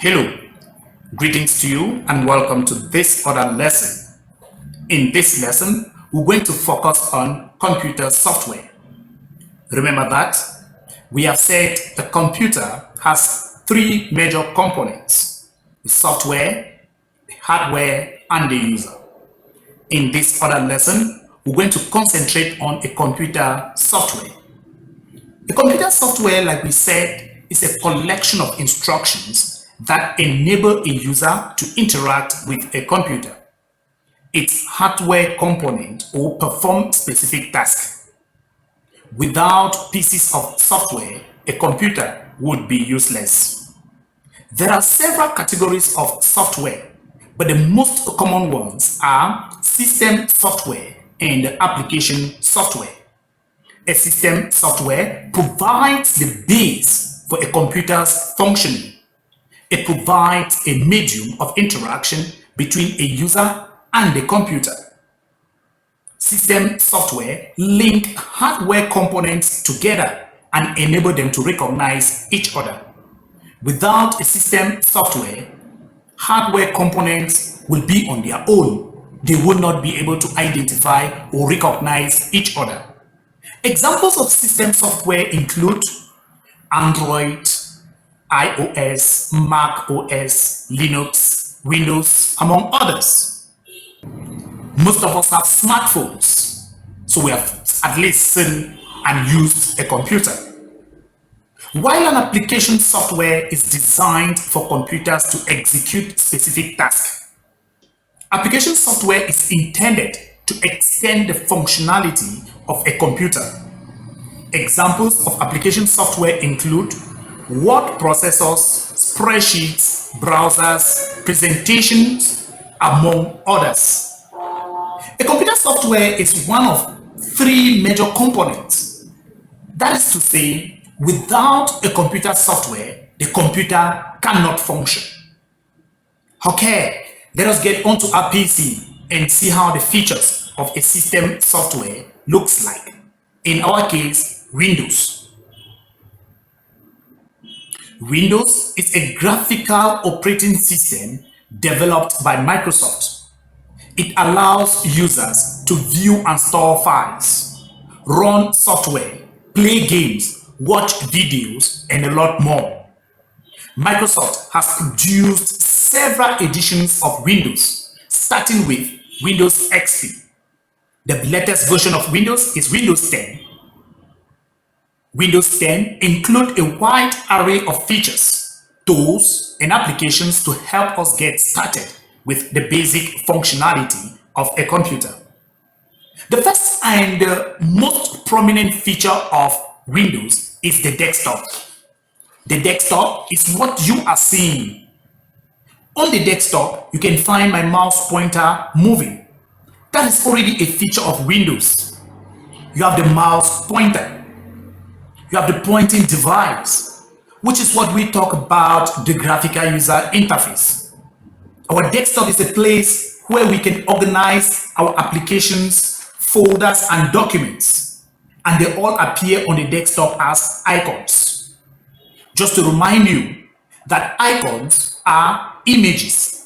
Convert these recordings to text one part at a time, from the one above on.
Hello, greetings to you and welcome to this other lesson. In this lesson, we're going to focus on computer software. Remember that we have said the computer has three major components: the software, the hardware, and the user. In this other lesson, we're going to concentrate on a computer software. A computer software, like we said, is a collection of instructions that enable a user to interact with a computer. Its hardware component or perform specific tasks. Without pieces of software, a computer would be useless. There are several categories of software, but the most common ones are system software and application software. A system software provides the base for a computer's functioning. It provides a medium of interaction between a user and the computer. System software link hardware components together and enable them to recognize each other. Without a system software, hardware components will be on their own. They will not be able to identify or recognize each other. Examples of system software include Android, iOS, Mac OS, Linux, Windows, among others. Most of us have smartphones, so we have at least seen and used a computer. While an application software is designed for computers to execute specific tasks, application software is intended to extend the functionality of a computer. Examples of application software include word processors, spreadsheets, browsers, presentations, among others. A computer software is one of three major components. That is to say, without a computer software, the computer cannot function. Okay, let us get onto our PC and see how the features of a system software looks like. In our case, Windows. Windows is a graphical operating system developed by Microsoft. It allows users to view and store files, run software, play games, watch videos, and a lot more. Microsoft has produced several editions of Windows, starting with Windows XP. The latest version of Windows is Windows 10. Windows 10 includes a wide array of features, tools, and applications to help us get started with the basic functionality of a computer. The first and the most prominent feature of Windows is the desktop. The desktop is what you are seeing. On the desktop, you can find my mouse pointer moving. That is already a feature of Windows. You have the mouse pointer. You have the pointing device, which is what we talk about the graphical user interface. Our desktop is a place where we can organize our applications, folders, and documents, and they all appear on the desktop as icons. Just to remind you that icons are images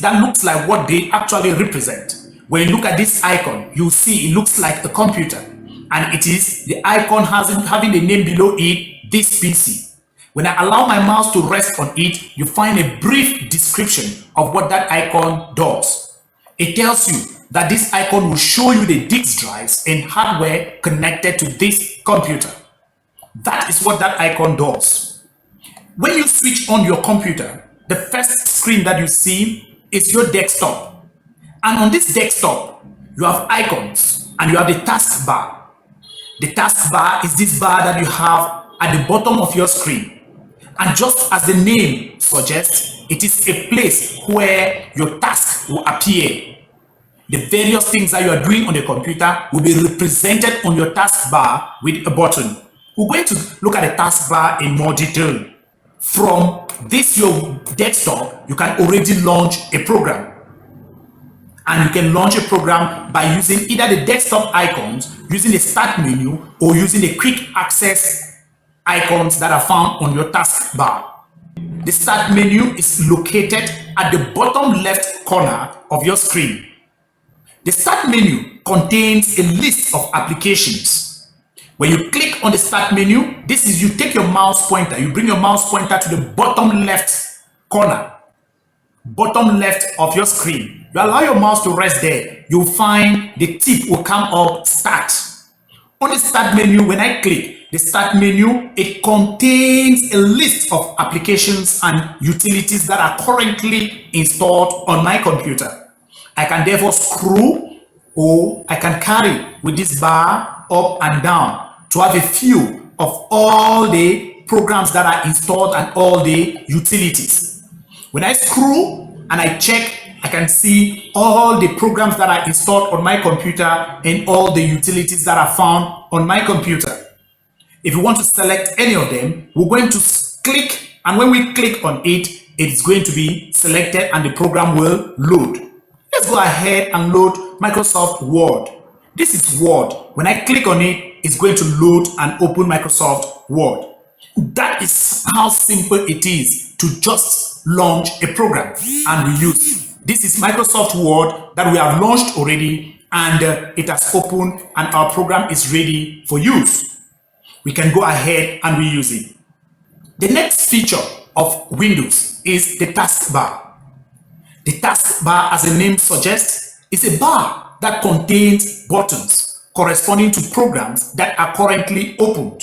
that looks like what they actually represent. When you look at this icon, you see it looks like a computer. And it is the icon having the name below it, this PC. When I allow my mouse to rest on it, you find a brief description of what that icon does. It tells you that this icon will show you the disk drives and hardware connected to this computer. That is what that icon does. When you switch on your computer, the first screen that you see is your desktop. And on this desktop, you have icons and you have the taskbar. The taskbar is this bar that you have at the bottom of your screen. And just as the name suggests, it is a place where your task will appear. The various things that you are doing on the computer will be represented on your taskbar with a button. We're going to look at the taskbar in more detail. From this your desktop, you can already launch a program. And you can launch a program by using either the desktop icons, using the start menu, or using the quick access icons that are found on your taskbar. the Start menu is located at the bottom left corner of your screen. The Start menu contains a list of applications. When you click on the Start menu, this is you take your mouse pointer, you bring your mouse pointer to the bottom left corner, bottom left of your screen. You allow your mouse to rest there. You'll find the tip will come up, Start. On the Start menu, when I click the Start menu, it contains a list of applications and utilities that are currently installed on my computer. I can therefore scroll or I can carry with this bar up and down to have a view of all the programs that are installed and all the utilities. When I scroll and I check, I can see all the programs that are installed on my computer and all the utilities that are found on my computer. If you want to select any of them, we're going to click, and when we click on it, it's going to be selected and the program will load. Let's go ahead and load Microsoft Word. This is Word. When I click on it, it's going to load and open Microsoft Word. That is how simple it is to just launch a program and reuse. This is Microsoft Word that we have launched already, and it has opened and our program is ready for use. We can go ahead and reuse it. The next feature of Windows is the taskbar. The taskbar, as the name suggests, is a bar that contains buttons corresponding to programs that are currently opened.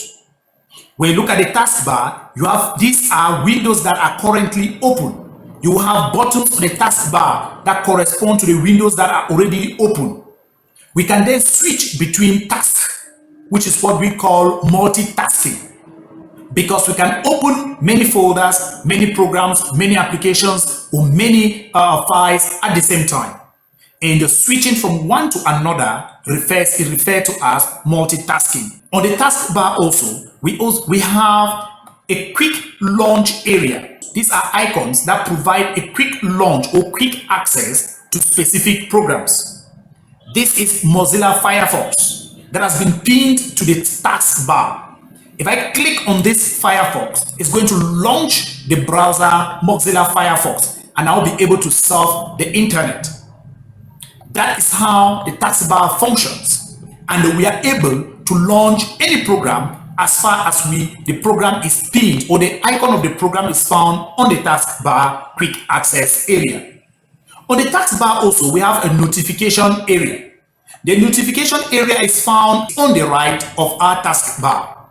When you look at the taskbar, you have these are windows that are currently open. You will have buttons on the taskbar that correspond to the windows that are already open. We can then switch between tasks, which is what we call multitasking, because we can open many folders, many programs, many applications, or many files at the same time. And the switching from one to another is referred to as multitasking. On the taskbar also, we have a quick launch area. These are icons that provide a quick launch or quick access to specific programs. This is Mozilla Firefox that has been pinned to the taskbar. If I click on this Firefox, it's going to launch the browser Mozilla Firefox, and I'll be able to surf the internet. That is how the taskbar functions, and we are able to launch any program as far as the program is pinned or the icon of the program is found on the taskbar quick access area. On the taskbar also, we have a notification area. The notification area is found on the right of our taskbar.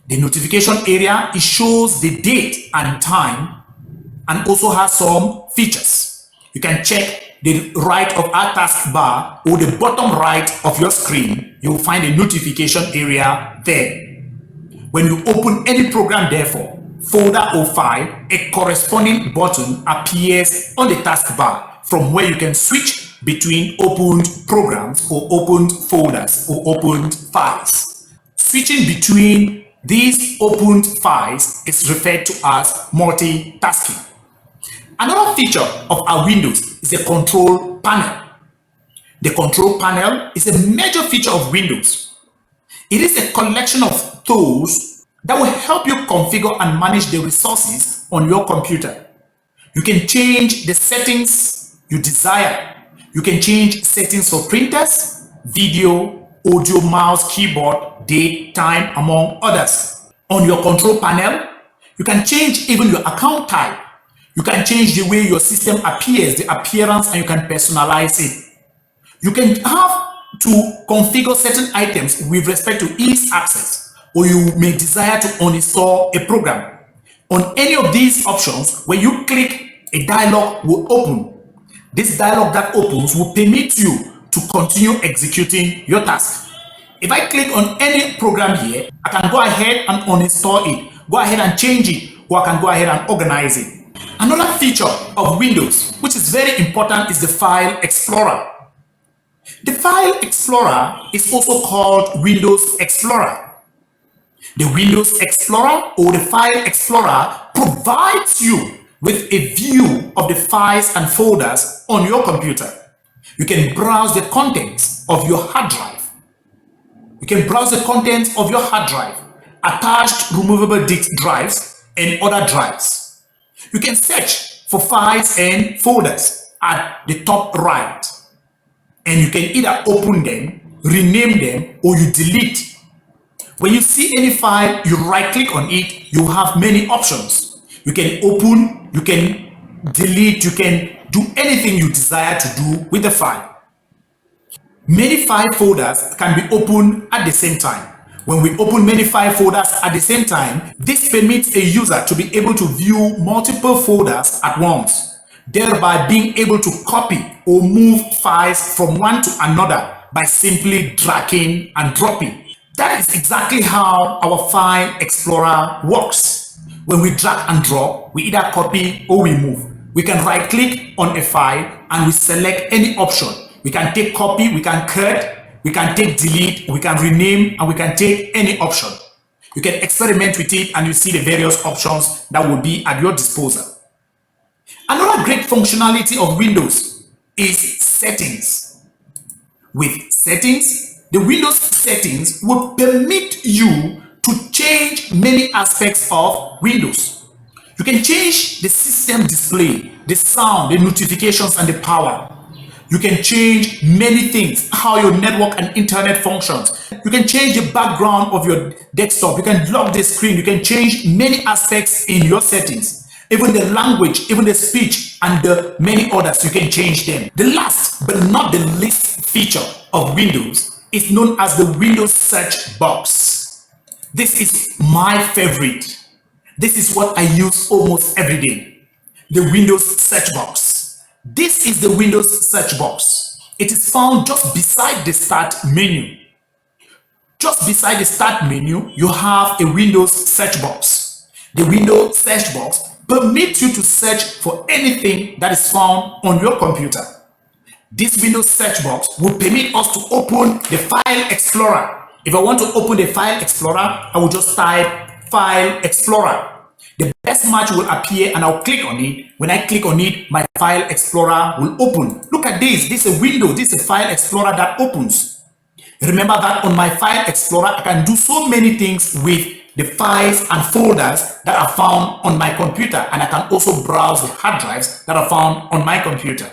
The notification area, it shows the date and time and also has some features. You can check the right of our taskbar or the bottom right of your screen. You will find a notification area there. When you open any program, therefore, folder or file, a corresponding button appears on the taskbar from where you can switch between opened programs or opened folders or opened files. Switching between these opened files is referred to as multitasking. Another feature of our Windows is the control panel. The control panel is a major feature of Windows. It is a collection of tools that will help you configure and manage the resources on your computer. You can change the settings you desire. You can change settings for printers, video, audio, mouse, keyboard, date, time, among others. On your control panel, you can change even your account type. You can change the way your system appears, the appearance, and you can personalize it. You can have to configure certain items with respect to ease access, or you may desire to uninstall a program. On any of these options, when you click, a dialog will open. This dialog that opens will permit you to continue executing your task. If I click on any program here, I can go ahead and uninstall it, go ahead and change it, or I can go ahead and organize it. Another feature of Windows, which is very important, is the File Explorer. The File Explorer is also called Windows Explorer. The Windows Explorer or the File Explorer provides you with a view of the files and folders on your computer. You can browse the contents of your hard drive. You can browse the contents of your hard drive, attached removable disk drives, and other drives. You can search for files and folders at the top right, and you can either open them, rename them, or you delete. When you see any file, you right click on it, you have many options. You can open, you can delete, you can do anything you desire to do with the file. Many file folders can be opened at the same time. When we open many file folders at the same time, this permits a user to be able to view multiple folders at once, thereby being able to copy or move files from one to another by simply dragging and dropping. That is exactly how our File Explorer works. When we drag and drop, we either copy or we move. We can right click on a file and we select any option. We can take copy, we can cut, we can take delete, we can rename, and we can take any option. You can experiment with it and you see the various options that will be at your disposal. Another great functionality of Windows is settings. With settings, the Windows settings will permit you to change many aspects of Windows. You can change the system display, the sound, the notifications, and the power. You can change many things, how your network and internet functions. You can change the background of your desktop. You can lock the screen. You can change many aspects in your settings. Even the language, even the speech, and the many others, you can change them. The last but not the least feature of Windows is known as the Windows search box. This is my favorite. This is what I use almost every day. The Windows search box. This is the Windows search box. It is found just beside the start menu. Just beside the start menu, you have a Windows search box. The Windows search box permits you to search for anything that is found on your computer. This Windows search box will permit us to open the File Explorer. If I want to open the File Explorer, I will just type File Explorer. The best match will appear and I'll click on it. When I click on it, my File Explorer will open. Look at this. This is a window. This is a File Explorer that opens. Remember that on my File Explorer, I can do so many things with the files and folders that are found on my computer, and I can also browse the hard drives that are found on my computer.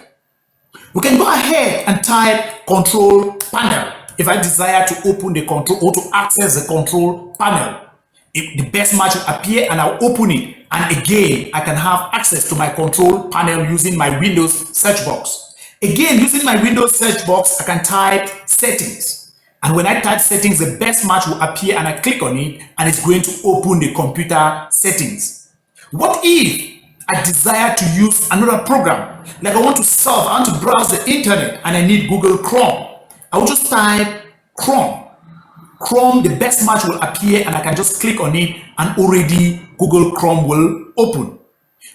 We can go ahead and type Control Panel if I desire to open the control or to access the control panel. If the best match will appear and I'll open it, and again I can have access to my control panel using my Windows search box. Again, using my Windows search box, I can type Settings, and when I type Settings, the best match will appear and I click on it and it's going to open the computer settings. What if I desire to use another program, like I want to browse the internet and I need Google Chrome? I will just type Chrome. Chrome, the best match will appear and I can just click on it and already Google Chrome will open.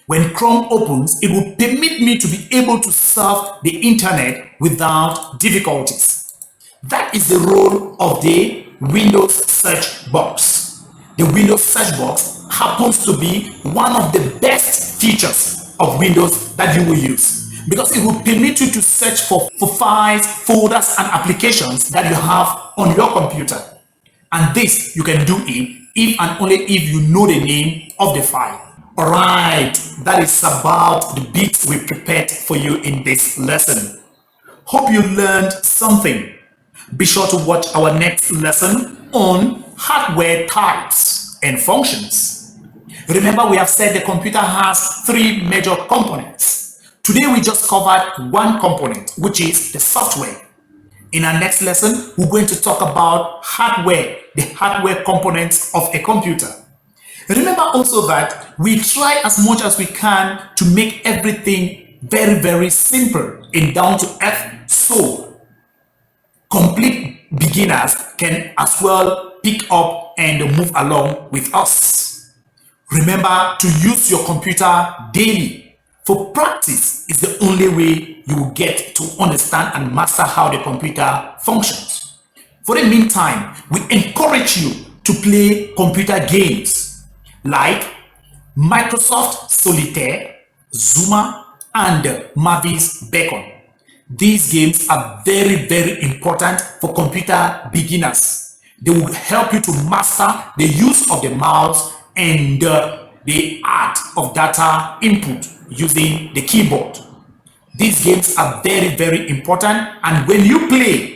When Chrome opens, it will permit me to be able to surf the internet without difficulties. That is the role of the Windows search box. The Windows search box happens to be one of the best features of Windows that you will use, because it will permit you to search for files, folders, and applications that you have on your computer. And this, you can do it if and only if you know the name of the file. Alright, that is about the bits we prepared for you in this lesson. Hope you learned something. Be sure to watch our next lesson on hardware types and functions. Remember, we have said the computer has three major components. Today we just covered one component, which is the software. In our next lesson, we're going to talk about hardware, the hardware components of a computer. Remember also that we try as much as we can to make everything very, very simple and down to earth, so complete beginners can as well pick up and move along with us. Remember to use your computer daily. For practice is the only way you will get to understand and master how the computer functions. For the meantime, we encourage you to play computer games like Microsoft Solitaire, Zuma, and Mavis Beacon. These games are very, very important for computer beginners. They will help you to master the use of the mouse and the art of data input using the keyboard. These games are very, very important, and when you play,